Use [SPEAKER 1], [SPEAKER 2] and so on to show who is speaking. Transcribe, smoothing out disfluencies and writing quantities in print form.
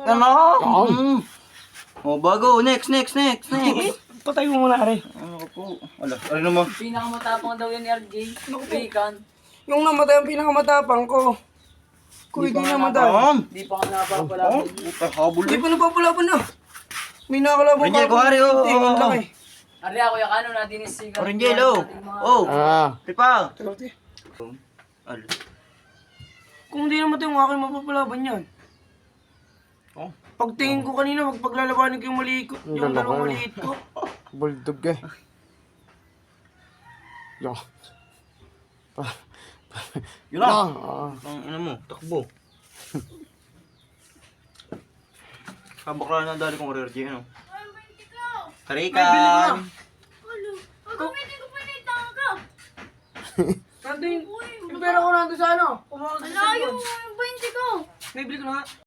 [SPEAKER 1] Ano? Oh, bago. Next.
[SPEAKER 2] Patay mo muna, are.
[SPEAKER 1] Ano ko po? Ala, ano naman?
[SPEAKER 3] Pinakamatapang daw yan ni RJ. Bacon.
[SPEAKER 2] Yung namatay ang pinakamatapang ko. Kuy, di namatay.
[SPEAKER 3] Di pa ka napapala.
[SPEAKER 1] Habol
[SPEAKER 2] Hindi pa napapalaban na. May nakakalaban
[SPEAKER 1] Rinjel, kuhari, oh.
[SPEAKER 2] Ang laki.
[SPEAKER 3] Ari ako yung ano natin is sigaw.
[SPEAKER 1] Rinjel, oh. Oh, pipa. Ala.
[SPEAKER 2] Kung di namatay yung aking mapapalaban yan.
[SPEAKER 1] Oh.
[SPEAKER 2] Pagtingin ko kanina, magpaglalabanin ko yung yung dalawang maliit ko.
[SPEAKER 4] Bulldog eh. Yo.
[SPEAKER 1] Yun lang. Ang ina mo, takbo. Kabakla na dali kong RRG, ano? Tarikan!
[SPEAKER 2] Nandun yung pera ko nandun sa ano?
[SPEAKER 5] Malayo yung 20 ko.
[SPEAKER 2] May bili ko na nga.